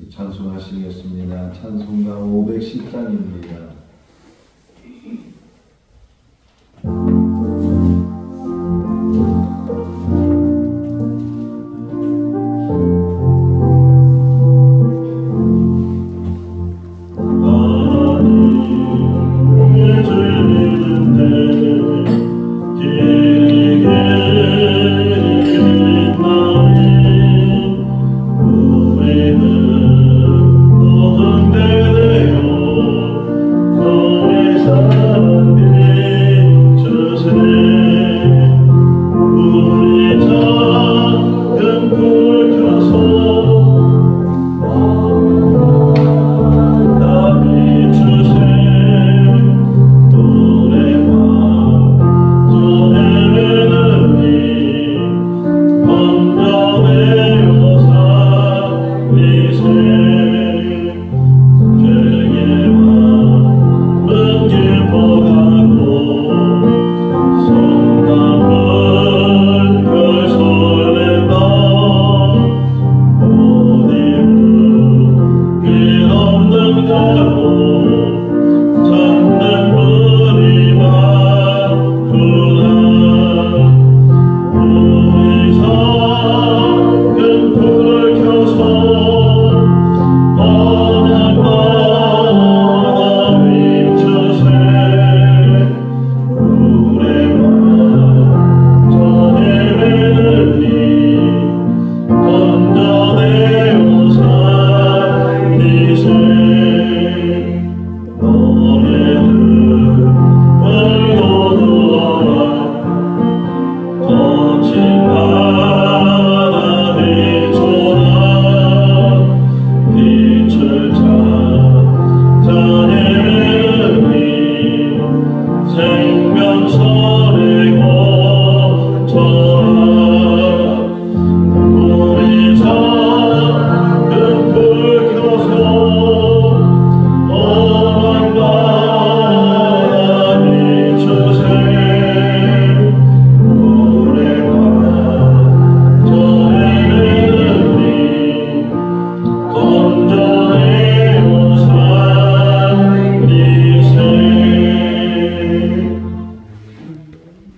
찬송하시겠습니다. 찬송가 510장입니다.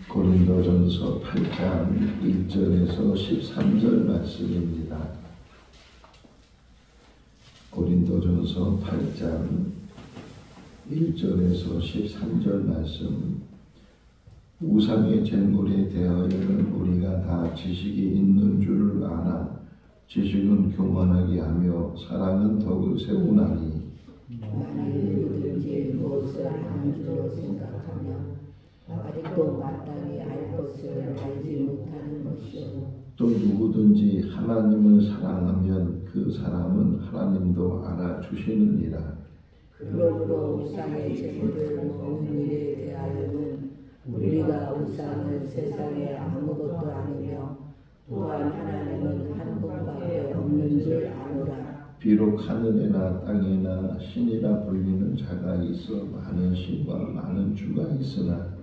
고린도전서 8장 1절에서 13절 말씀입니다. 고린도전서 8장 1절에서 13절 말씀. 우상의 제물에 대하여는 우리가 다 지식이 있는 줄 아나 지식은 교만하게 하며 사랑은 덕을 세우나니 만일 누구든지 무엇을 아는 줄로 생각하며 아직도 마땅히 알 것을 알지 못하는 것이요, 또 누구든지 하나님을 사랑하면 그 사람은 하나님도 알아주시느니라. 그러므로 우상의 제물을 먹는 일에 대하여는 우리가 우상을 세상에 아무것도 아니며 또한 하나님은 한 분밖에 없는 줄 아노라. 비록 하늘에나 땅에나 신이라 불리는 자가 있어 많은 신과 많은 주가 있으나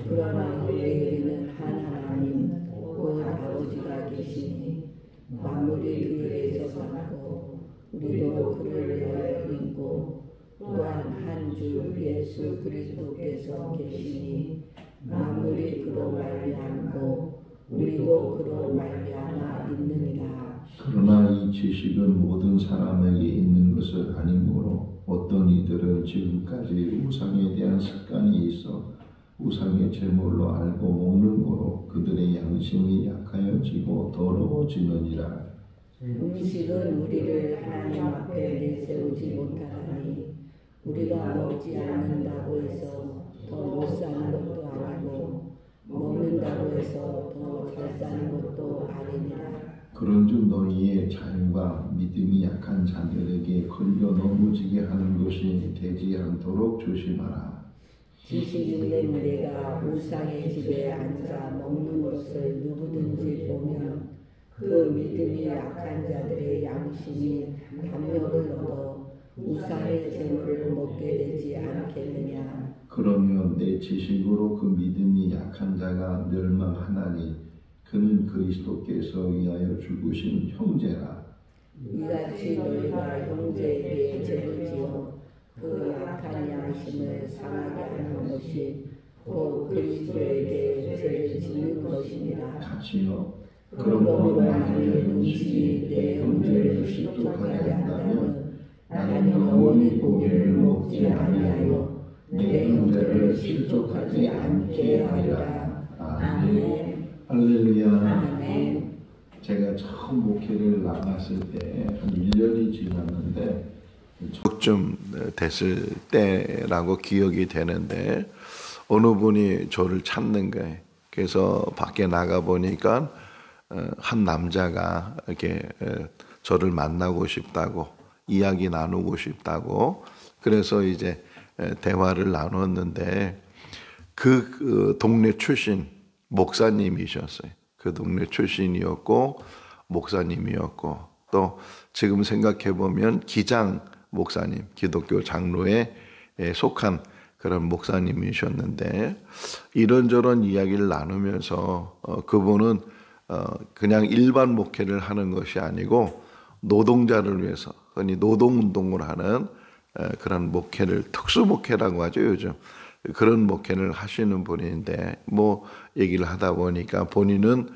그러나 우리에게는 한 하나님 곧 아버지가 계시니 만물이 그 일에서 샀고 우리도 그를 위하여 있고 또한 한 주 예수 그리스도께서 계시니 만물이 그로 말미암고 우리도 그로 말미암아 있느니라. 그러나 이 지식은 모든 사람에게 있는 것은 아니므로 어떤 이들은 지금까지 우상에 대한 습관이 있어 우상의 제물로 알고 먹는 거로 그들의 양심이 약하여지고 더러워지느니라. 음식은 우리를 하나님 앞에 내세우지 못하나니 우리가 먹지 않는다고 해서 더 못 사는 것도 아니고 먹는다고 해서 더 잘 사는 것도 아니니라. 그런즉 너희의 자유가 믿음이 약한 자들에게 걸려 넘어지게 하는 것이 되지 않도록 조심하라. 지식 있는 내가 우상의 집에 앉아 먹는 것을 누구든지 보면 그 믿음이 약한 자들의 양심이 담력을 얻어 우상의 제물을 먹게 되지 않겠느냐. 그러면 내 지식으로 그 믿음이 약한 자가 멸망하나니 그는 그리스도께서 위하여 죽으신 형제라. 이같이 너희가 형제에게 죄를 지어 그 약한 양심을 상하게 하는 것이 곧 그리스도에게 죄를 짓는 것이니라. 같이요. 그러므로 만일 음식이 내 형제를 실족하게 한다면 나는 영원히 고기를 먹지 아니하여 내 형제를 실족하지 않게 하리라. 아멘. 할렐루야. 아멘. 제가 처음 목회를 나갔을 때 한 1년이 지났는데 좀 됐을 때라고 기억이 되는데 어느 분이 저를 찾는 거예요. 그래서 밖에 나가 보니까 한 남자가 이렇게 저를 만나고 싶다고 이야기 나누고 싶다고 그래서 이제 대화를 나눴는데 그 동네 출신 목사님이셨어요. 그 동네 출신이었고 목사님이었고 또 지금 생각해 보면 기장 목사님, 기독교 장로에 속한 그런 목사님이셨는데 이런저런 이야기를 나누면서 그분은 그냥 일반 목회를 하는 것이 아니고 노동자를 위해서 흔히 노동운동을 하는 그런 목회를 특수 목회라고 하죠 요즘 그런 목회를 하시는 분인데 뭐 얘기를 하다 보니까 본인은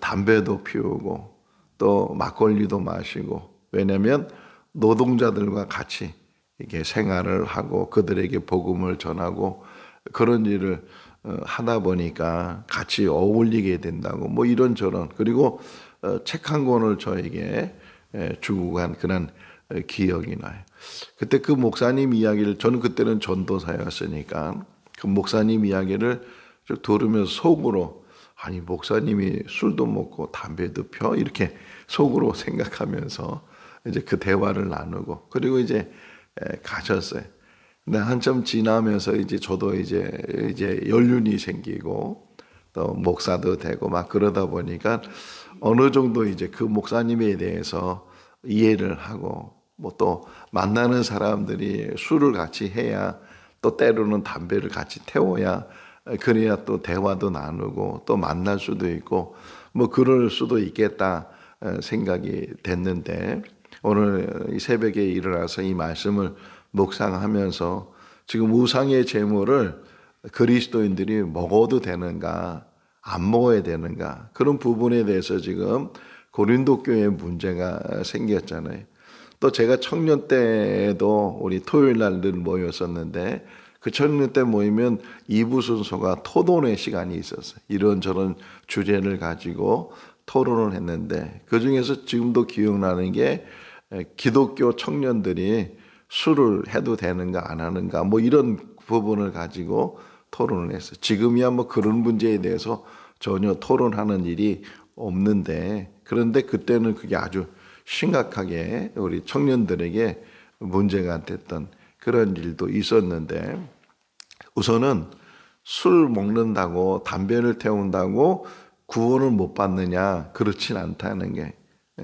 담배도 피우고 또 막걸리도 마시고 왜냐하면 노동자들과 같이 이렇게 생활을 하고 그들에게 복음을 전하고 그런 일을 하다 보니까 같이 어울리게 된다고 뭐 이런저런 그리고 책 한 권을 저에게 주고 간 그런 기억이 나요. 그때 그 목사님 이야기를 저는 그때는 전도사였으니까 그 목사님 이야기를 쭉 들으면서 속으로 아니 목사님이 술도 먹고 담배도 펴 이렇게 속으로 생각하면서 이제 그 대화를 나누고 그리고 이제 가셨어요. 근데 한참 지나면서 이제 저도 이제 연륜이 생기고 또 목사도 되고 막 그러다 보니까 어느 정도 이제 그 목사님에 대해서 이해를 하고 뭐 또 만나는 사람들이 술을 같이 해야 또 때로는 담배를 같이 태워야 그래야 또 대화도 나누고 또 만날 수도 있고 뭐 그럴 수도 있겠다 생각이 됐는데 오늘 이 새벽에 일어나서 이 말씀을 묵상하면서 지금 우상의 제물을 그리스도인들이 먹어도 되는가 안 먹어야 되는가 그런 부분에 대해서 지금 고린도 교회에 문제가 생겼잖아요. 또 제가 청년 때에도 우리 토요일 날 늘 모였었는데 그 청년 때 모이면 2부 순서가 토론의 시간이 있었어요. 이런저런 주제를 가지고 토론을 했는데 그중에서 지금도 기억나는 게 기독교 청년들이 술을 해도 되는가 안 하는가 뭐 이런 부분을 가지고 토론을 했어요. 지금이야 뭐 그런 문제에 대해서 전혀 토론하는 일이 없는데 그런데 그때는 그게 아주 심각하게 우리 청년들에게 문제가 됐던 그런 일도 있었는데 우선은 술 먹는다고 담배를 태운다고 구원을 못 받느냐 그렇진 않다는 게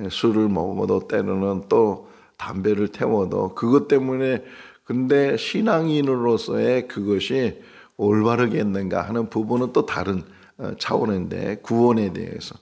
술을 먹어도 때로는 또 담배를 태워도 그것 때문에 근데 신앙인으로서의 그것이 올바르겠는가 하는 부분은 또 다른 차원인데 구원에 대해서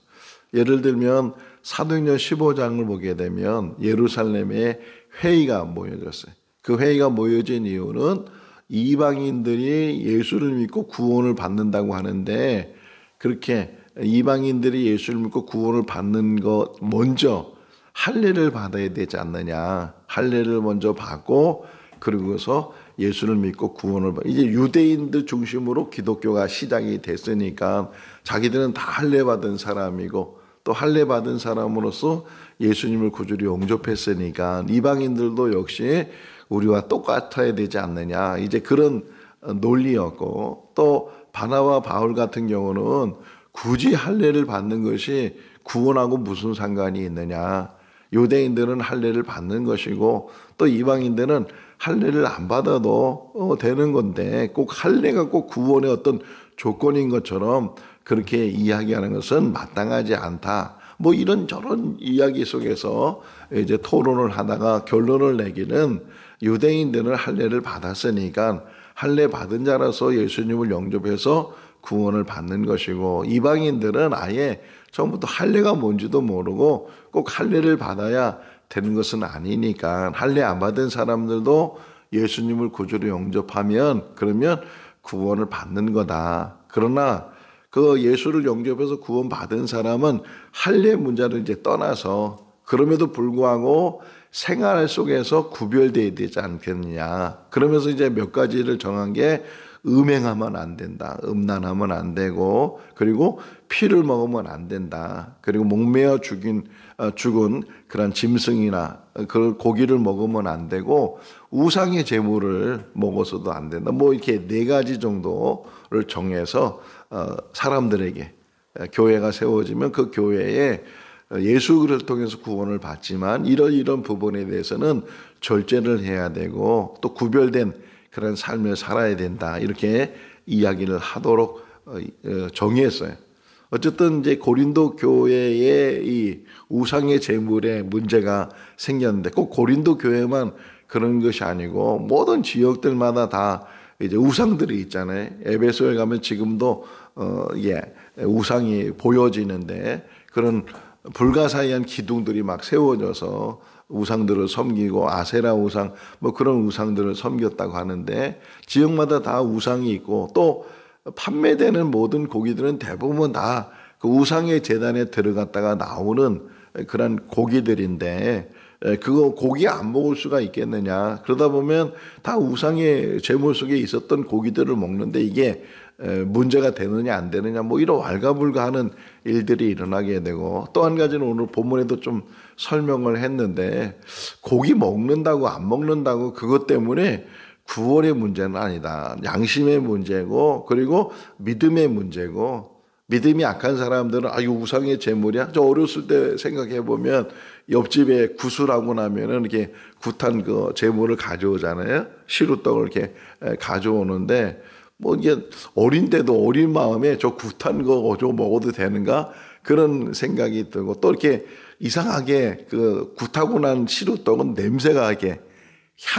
예를 들면 사도행전 15장을 보게 되면 예루살렘에 회의가 모여졌어요. 그 회의가 모여진 이유는 이방인들이 예수를 믿고 구원을 받는다고 하는데 그렇게 이방인들이 예수를 믿고 구원을 받는 것 먼저 할례를 받아야 되지 않느냐. 할례를 먼저 받고 그러고서 예수를 믿고 구원을 받. 이제 유대인들 중심으로 기독교가 시작이 됐으니까 자기들은 다 할례 받은 사람이고 또 할례 받은 사람으로서 예수님을 구주로 영접했으니까 이방인들도 역시 우리와 똑같아야 되지 않느냐. 이제 그런 논리였고 또 바나바 바울 같은 경우는 굳이 할례를 받는 것이 구원하고 무슨 상관이 있느냐. 유대인들은 할례를 받는 것이고 또 이방인들은 할례를 안 받아도 되는 건데 꼭 할례가 꼭 구원의 어떤 조건인 것처럼 그렇게 이야기하는 것은 마땅하지 않다. 뭐 이런저런 이야기 속에서 이제 토론을 하다가 결론을 내기는 유대인들은 할례를 받았으니까 할례 받은 자라서 예수님을 영접해서 구원을 받는 것이고 이방인들은 아예 처음부터 할례가 뭔지도 모르고 꼭 할례를 받아야 되는 것은 아니니까 할례 안 받은 사람들도 예수님을 구주로 영접하면 그러면 구원을 받는 거다. 그러나 그 예수를 영접해서 구원받은 사람은 할례 문제를 이제 떠나서 그럼에도 불구하고 생활 속에서 구별되어야 되지 않겠느냐. 그러면서 이제 몇 가지를 정한 게 음행하면 안 된다. 음란하면 안 되고 그리고 피를 먹으면 안 된다. 그리고 목매어 죽은 그런 짐승이나 그 고기를 먹으면 안 되고 우상의 제물을 먹어서도 안 된다. 뭐 이렇게 4가지 정도를 정해서 사람들에게 교회가 세워지면 그 교회에 예수 그리스도를 통해서 구원을 받지만 이런 부분에 대해서는 절제를 해야 되고 또 구별된 그런 삶을 살아야 된다. 이렇게 이야기를 하도록 정했어요. 어쨌든 이제 고린도 교회의 이 우상의 제물에 문제가 생겼는데 꼭 고린도 교회만 그런 것이 아니고 모든 지역들마다 다 이제 우상들이 있잖아요. 에베소에 가면 지금도 우상이 보여지는데 그런 불가사의한 기둥들이 막 세워져서 우상들을 섬기고 아세라 우상 뭐 그런 우상들을 섬겼다고 하는데 지역마다 다 우상이 있고 또 판매되는 모든 고기들은 대부분 다 그 우상의 제단에 들어갔다가 나오는 그런 고기들인데 그거 고기 안 먹을 수가 있겠느냐. 그러다 보면 다 우상의 제물 속에 있었던 고기들을 먹는데 이게 문제가 되느냐 안 되느냐 뭐 이런 왈가불가하는 일들이 일어나게 되고 또 한 가지는 오늘 본문에도 좀 설명을 했는데 고기 먹는다고 안 먹는다고 그것 때문에 구원의 문제는 아니다. 양심의 문제고 그리고 믿음의 문제고 믿음이 약한 사람들은 이거 우상의 제물이야? 저 어렸을 때 생각해 보면 옆집에 구슬하고 나면은 이렇게 굿한 그 제물을 가져오잖아요. 시루떡을 이렇게 가져오는데 뭐 이게 어린 때도 어린 마음에 저 굿한 거 저 먹어도 되는가 그런 생각이 들고 또 이렇게 이상하게 그 굿하고 난 시루떡은 냄새가 이렇게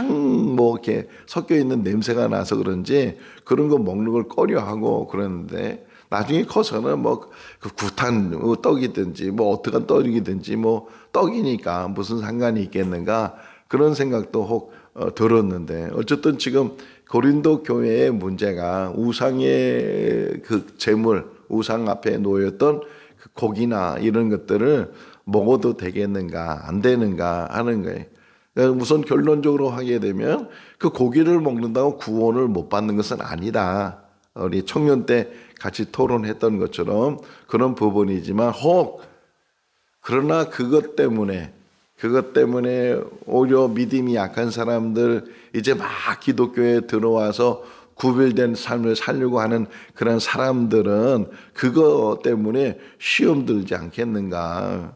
뭐 이렇게 섞여 있는 냄새가 나서 그런지 그런 거 먹는 걸 꺼려하고 그러는데 나중에 커서는 뭐 그 굿한 떡이든지 뭐 어떡한 떡이든지 뭐 떡이니까 무슨 상관이 있겠는가 그런 생각도 혹 들었는데 어쨌든 지금 고린도 교회의 문제가 우상의 그 제물 우상 앞에 놓였던 그 고기나 이런 것들을 먹어도 되겠는가 안 되는가 하는 거예요. 우선 결론적으로 하게 되면 그 고기를 먹는다고 구원을 못 받는 것은 아니다. 우리 청년 때 같이 토론했던 것처럼 그런 부분이지만 혹 그러나 그것 때문에 오히려 믿음이 약한 사람들 이제 막 기독교에 들어와서 구별된 삶을 살려고 하는 그런 사람들은 그것 때문에 시험 들지 않겠는가.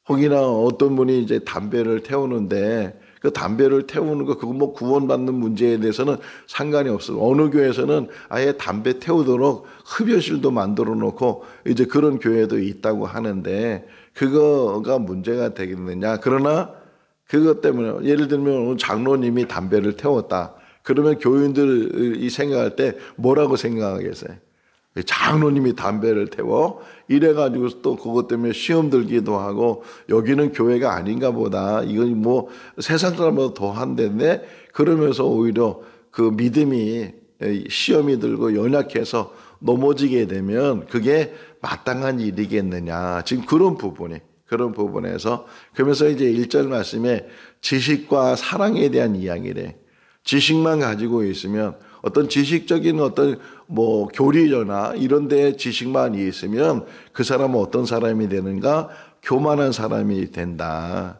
혹이나 어떤 분이 이제 담배를 태우는데 그 담배를 태우는 거 그거 뭐 구원받는 문제에 대해서는 상관이 없어요. 어느 교회에서는 아예 담배 태우도록 흡연실도 만들어 놓고 이제 그런 교회도 있다고 하는데 그거가 문제가 되겠느냐. 그러나 그것 때문에 예를 들면 장로님이 담배를 태웠다. 그러면 교인들이 생각할 때 뭐라고 생각하겠어요? 장로님이 담배를 태워 이래가지고 또 그것 때문에 시험 들기도 하고 여기는 교회가 아닌가 보다. 이건 뭐 세상 사람보다 더 한데인데 그러면서 오히려 그 믿음이 시험이 들고 연약해서 넘어지게 되면 그게 마땅한 일이겠느냐. 지금 그런 부분에서 그러면서 이제 1절 말씀에 지식과 사랑에 대한 이야기래. 지식만 가지고 있으면 어떤 지식적인 어떤 뭐 교리나 이런 데 지식만 있으면 그 사람은 어떤 사람이 되는가? 교만한 사람이 된다.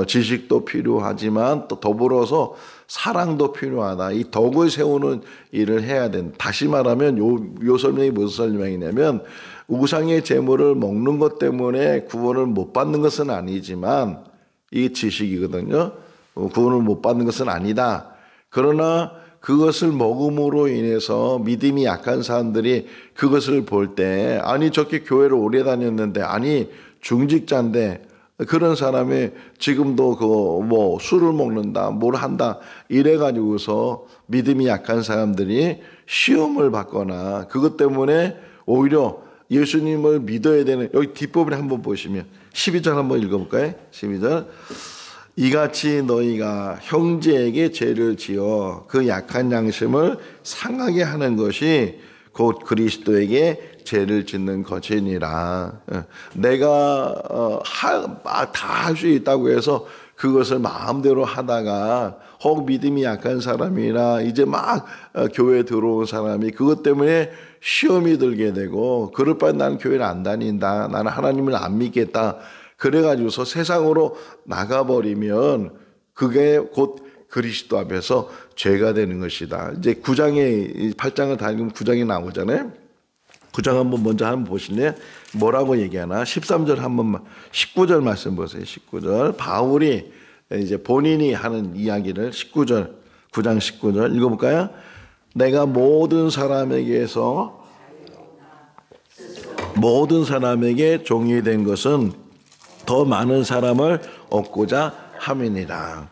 지식도 필요하지만 또 더불어서 사랑도 필요하다. 이 덕을 세우는 일을 해야 된다. 다시 말하면 요 설명이 무슨 설명이냐면 우상의 제물을 먹는 것 때문에 구원을 못 받는 것은 아니지만 이게 지식이거든요. 구원을 못 받는 것은 아니다. 그러나 그것을 먹음으로 인해서 믿음이 약한 사람들이 그것을 볼 때 아니 저렇게 교회를 오래 다녔는데 아니 중직자인데 그런 사람이 지금도 그 뭐 술을 먹는다 뭘 한다 이래 가지고서 믿음이 약한 사람들이 시험을 받거나 그것 때문에 오히려 예수님을 믿어야 되는, 여기 뒷부분에 한번 보시면 12절 한번 읽어볼까요? 12절. 이같이 너희가 형제에게 죄를 지어 그 약한 양심을 상하게 하는 것이 곧 그리스도에게 죄를 짓는 것이니라. 내가 다 할 수 있다고 해서 그것을 마음대로 하다가 혹 믿음이 약한 사람이나 이제 막 교회에 들어온 사람이 그것 때문에 시험이 들게 되고, 그럴 바에 나는 교회를 안 다닌다, 나는 하나님을 안 믿겠다, 그래가지고서 세상으로 나가버리면 그게 곧 그리스도 앞에서 죄가 되는 것이다. 이제 9장에 8장을 다 읽으면 9장이 나오잖아요. 9장 한번 먼저 한번 보실래요? 뭐라고 얘기하나? 13절 한번만, 19절 말씀 보세요. 19절. 바울이 이제 본인이 하는 이야기를 19절, 9장 19절 읽어볼까요? 내가 모든 사람에게 종이 된 것은 더 많은 사람을 얻고자 함이니라.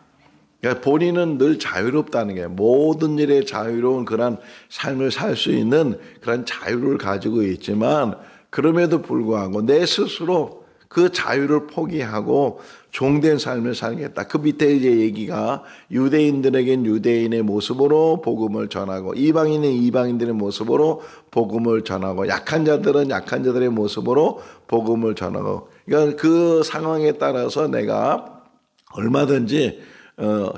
그러니까 본인은 늘 자유롭다는 게, 모든 일에 자유로운 그런 삶을 살 수 있는 그런 자유를 가지고 있지만, 그럼에도 불구하고 내 스스로 그 자유를 포기하고 종된 삶을 살겠다. 그 밑에 이제 얘기가 유대인들에겐 유대인의 모습으로 복음을 전하고, 이방인은 이방인들의 모습으로 복음을 전하고, 약한 자들은 약한 자들의 모습으로 복음을 전하고. 그러니까 그 상황에 따라서 내가 얼마든지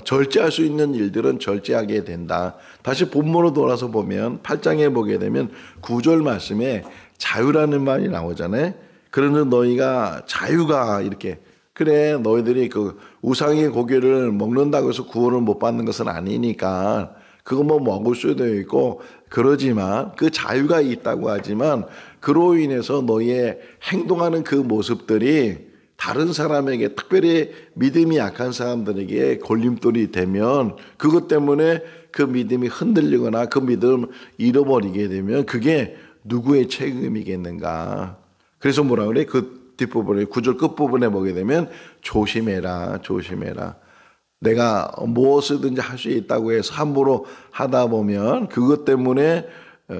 절제할 수 있는 일들은 절제하게 된다. 다시 본문으로 돌아서 보면 8장에 보게 되면 9절 말씀에 자유라는 말이 나오잖아요. 그러는 너희가 자유가 이렇게, 그래 너희들이 그 우상의 고기를 먹는다고 해서 구원을 못 받는 것은 아니니까 그거 뭐 먹을 수도 있고 그러지만, 그 자유가 있다고 하지만 그로 인해서 너희의 행동하는 그 모습들이 다른 사람에게, 특별히 믿음이 약한 사람들에게 걸림돌이 되면, 그것 때문에 그 믿음이 흔들리거나 그 믿음을 잃어버리게 되면 그게 누구의 책임이겠는가. 그래서 뭐라 그래? 그 뒷부분에 9절 끝부분에 보게 되면 조심해라, 조심해라. 내가 무엇이든지 할 수 있다고 해서 함부로 하다 보면 그것 때문에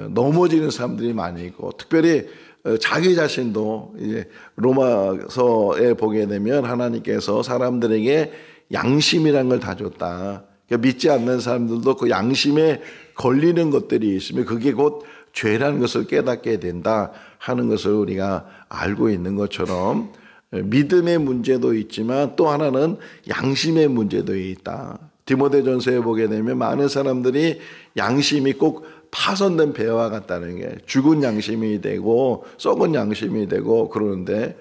넘어지는 사람들이 많이 있고, 특별히 자기 자신도 이제 로마서에 보게 되면 하나님께서 사람들에게 양심이라는 걸 다 줬다. 그러니까 믿지 않는 사람들도 그 양심에 걸리는 것들이 있으면 그게 곧 죄라는 것을 깨닫게 된다 하는 것을 우리가 알고 있는 것처럼, 믿음의 문제도 있지만 또 하나는 양심의 문제도 있다. 디모데전서에 보게 되면 많은 사람들이 양심이 꼭 파손된 배와 같다는 게, 죽은 양심이 되고 썩은 양심이 되고 그러는데,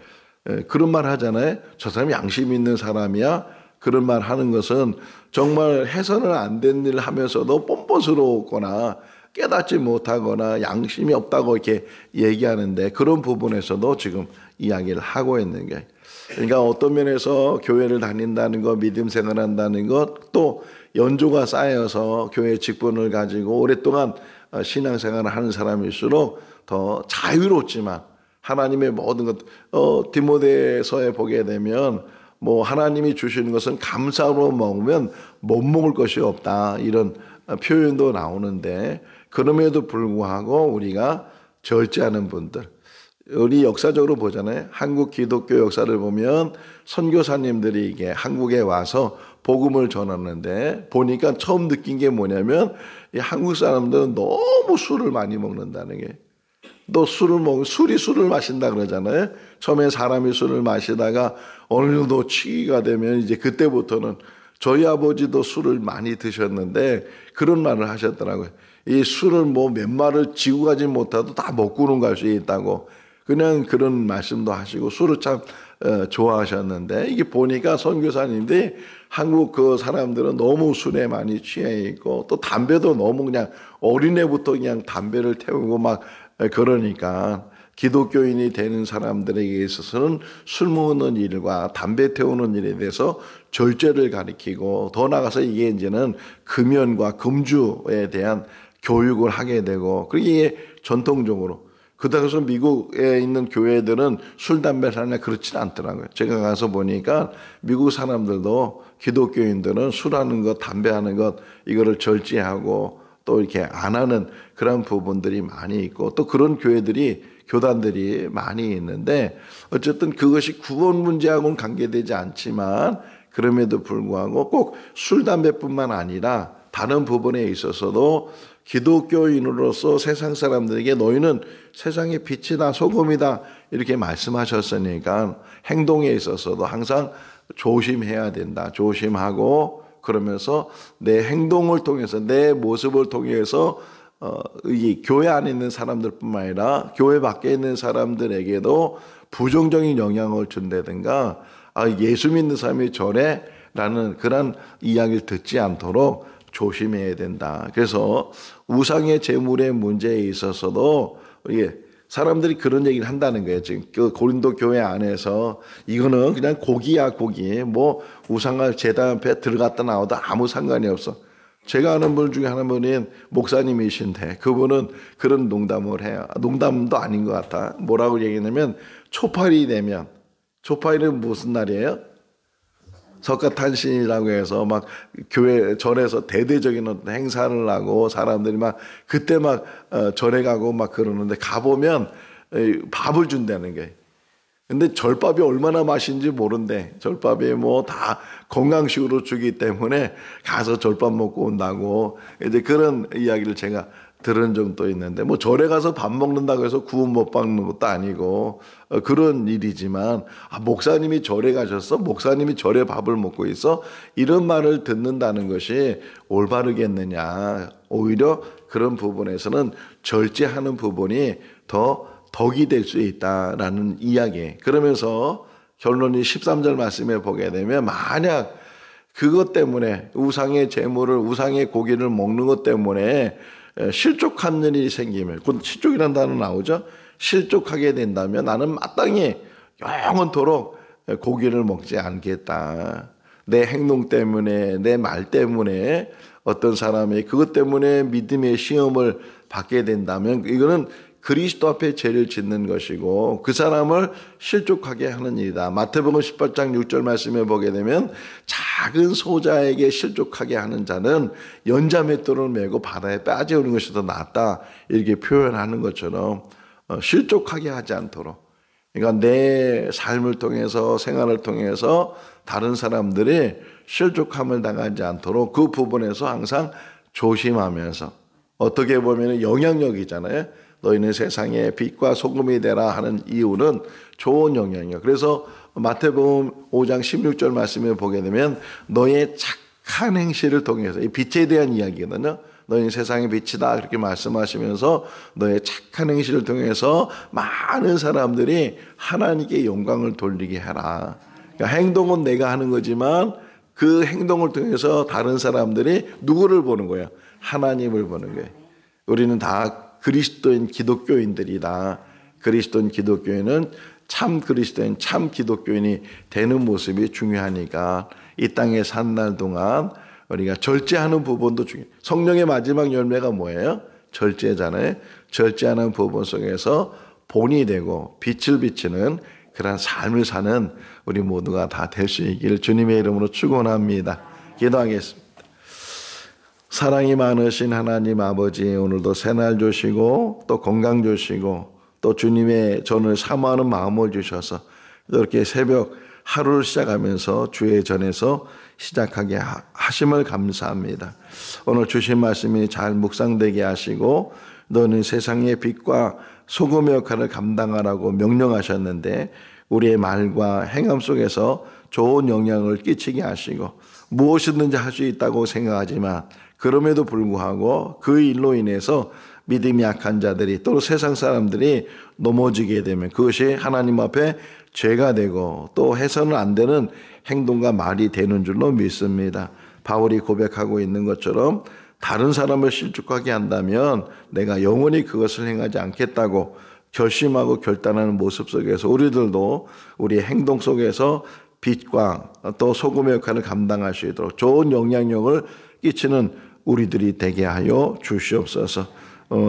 그런 말 하잖아요. 저 사람이 양심 있는 사람이야. 그런 말 하는 것은 정말 해서는 안 된 일을 하면서도 뻔뻔스러웠거나 깨닫지 못하거나 양심이 없다고 이렇게 얘기하는데, 그런 부분에서도 지금 이야기를 하고 있는 게, 그러니까 어떤 면에서 교회를 다닌다는 것, 믿음 생활한다는 것, 또 연조가 쌓여서 교회 직분을 가지고 오랫동안 신앙생활을 하는 사람일수록 더 자유롭지만, 하나님의 모든 것, 디모데서에 보게 되면 뭐 하나님이 주시는 것은 감사로 먹으면 못 먹을 것이 없다, 이런 표현도 나오는데, 그럼에도 불구하고 우리가 절제하는 분들, 우리 역사적으로 보잖아요. 한국 기독교 역사를 보면 선교사님들이 이게 한국에 와서 복음을 전하는데, 보니까 처음 느낀 게 뭐냐면, 이 한국 사람들은 너무 술을 많이 먹는다는 게, 또 술을 마신다 그러잖아요. 처음에 사람이 술을 마시다가 어느 정도 취기가 되면 이제 그때부터는, 저희 아버지도 술을 많이 드셨는데 그런 말을 하셨더라고요. 이 술을 뭐 몇 마를 지고 가지 못해도 다 먹고는 갈 수 있다고, 그냥 그런 말씀도 하시고 술을 참 좋아하셨는데, 이게 보니까 선교사님들이 한국 그 사람들은 너무 술에 많이 취해 있고, 또 담배도 너무 그냥 어린애부터 그냥 담배를 태우고 막 그러니까, 기독교인이 되는 사람들에게 있어서는 술 먹는 일과 담배 태우는 일에 대해서 절제를 가리키고, 더 나아가서 이게 이제는 금연과 금주에 대한 교육을 하게 되고, 그게 전통적으로. 그다음에 미국에 있는 교회들은 술, 담배를 하냐 그렇지는 않더라고요. 제가 가서 보니까 미국 사람들도, 기독교인들은 술하는 것, 담배하는 것, 이거를 절제하고 또 이렇게 안 하는 그런 부분들이 많이 있고, 또 그런 교회들이 교단들이 많이 있는데 어쨌든 그것이 구원 문제하고는 관계되지 않지만 그럼에도 불구하고 꼭 술, 담배뿐만 아니라 다른 부분에 있어서도 기독교인으로서 세상 사람들에게 너희는 세상의 빛이다 소금이다 이렇게 말씀하셨으니까 행동에 있어서도 항상 조심해야 된다. 조심하고 그러면서 내 행동을 통해서 내 모습을 통해서 이 교회 안에 있는 사람들뿐만 아니라 교회 밖에 있는 사람들에게도 부정적인 영향을 준다든가 예수 믿는 사람이 저래 라는 그런 이야기를 듣지 않도록 조심해야 된다. 그래서 우상의 제물의 문제에 있어서도 이게 사람들이 그런 얘기를 한다는 거예요. 지금 그 고린도 교회 안에서 이거는 그냥 고기야 고기. 뭐 우상과 제단 앞에 들어갔다 나오다 아무 상관이 없어. 제가 아는 분 중에 한 분인 목사님이신데 그분은 그런 농담을 해요. 농담도 아닌 것 같아. 뭐라고 얘기하냐면 초파리 되면 초파리는 무슨 날이에요? 석가탄신이라고 해서 막 교회 절에서 대대적인 행사를 하고 사람들이 막 그때 막 절에 가고 막 그러는데 가보면 밥을 준다는 거예요. 근데 절밥이 얼마나 맛있는지 모른대. 절밥이 뭐 다 건강식으로 주기 때문에 가서 절밥 먹고 온다고 이제 그런 이야기를 제가 들은 적도 있는데 뭐 절에 가서 밥 먹는다고 해서 구원 못 받는 것도 아니고 그런 일이지만 목사님이 절에 가셨어? 목사님이 절에 밥을 먹고 있어? 이런 말을 듣는다는 것이 올바르겠느냐. 오히려 그런 부분에서는 절제하는 부분이 더 덕이 될 수 있다라는 이야기. 그러면서 결론이 13절 말씀에 보게 되면 만약 그것 때문에 우상의 제물을 우상의 고기를 먹는 것 때문에 실족한 일이 생기면 곧 실족이라는 단어 나오죠. 실족하게 된다면 나는 마땅히 영원토록 고기를 먹지 않겠다. 내 행동 때문에 내 말 때문에 어떤 사람이 그것 때문에 믿음의 시험을 받게 된다면 이거는 그리스도 앞에 죄를 짓는 것이고 그 사람을 실족하게 하는 일이다. 마태복음 18장 6절 말씀에 보게 되면 작은 소자에게 실족하게 하는 자는 연자맷돌을 메고 바다에 빠져오는 것이 더 낫다. 이렇게 표현하는 것처럼 실족하게 하지 않도록 그러니까 내 삶을 통해서 생활을 통해서 다른 사람들이 실족함을 당하지 않도록 그 부분에서 항상 조심하면서 어떻게 보면 영향력이잖아요. 너희는 세상의 빛과 소금이 되라 하는 이유는 좋은 영향력. 그래서 마태복음 5장 16절 말씀을 보게 되면 너의 착한 행실을 통해서 이 빛에 대한 이야기거든요. 너희는 세상의 빛이다 그렇게 말씀하시면서 너의 착한 행실을 통해서 많은 사람들이 하나님께 영광을 돌리게 해라. 그러니까 행동은 내가 하는 거지만 그 행동을 통해서 다른 사람들이 누구를 보는 거예요? 하나님을 보는 거예요. 우리는 다 그리스도인 기독교인들이다. 그리스도인 기독교인은 참 그리스도인 참 기독교인이 되는 모습이 중요하니까 이 땅에 산 날 동안 우리가 절제하는 부분도 중요해요. 성령의 마지막 열매가 뭐예요? 절제잖아요. 절제하는 부분 속에서 본이 되고 빛을 비치는 그런 삶을 사는 우리 모두가 다 될 수 있기를 주님의 이름으로 축원합니다. 기도하겠습니다. 사랑이 많으신 하나님 아버지 오늘도 새날 주시고 또 건강 주시고 또 주님의 전을 사모하는 마음을 주셔서 이렇게 새벽 하루를 시작하면서 주의 전에서 시작하게 하심을 감사합니다. 오늘 주신 말씀이 잘 묵상되게 하시고 너는 세상의 빛과 소금의 역할을 감당하라고 명령하셨는데 우리의 말과 행함 속에서 좋은 영향을 끼치게 하시고 무엇이든지 할 수 있다고 생각하지만 그럼에도 불구하고 그 일로 인해서 믿음이 약한 자들이 또 세상 사람들이 넘어지게 되면 그것이 하나님 앞에 죄가 되고 또 해서는 안 되는 행동과 말이 되는 줄로 믿습니다. 바울이 고백하고 있는 것처럼 다른 사람을 실족하게 한다면 내가 영원히 그것을 행하지 않겠다고 결심하고 결단하는 모습 속에서 우리들도 우리의 행동 속에서 빛과 또 소금의 역할을 감당할 수 있도록 좋은 영향력을 끼치는 우리들이 되게 하여 주시옵소서.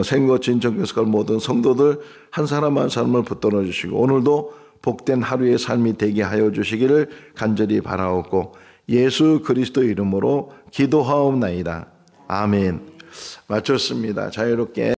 생거 진정교회의 모든 성도들 한 사람 한 사람을 붙들어 주시고 오늘도 복된 하루의 삶이 되게 하여 주시기를 간절히 바라옵고 예수 그리스도 이름으로 기도하옵나이다. 아멘. 마쳤습니다. 자유롭게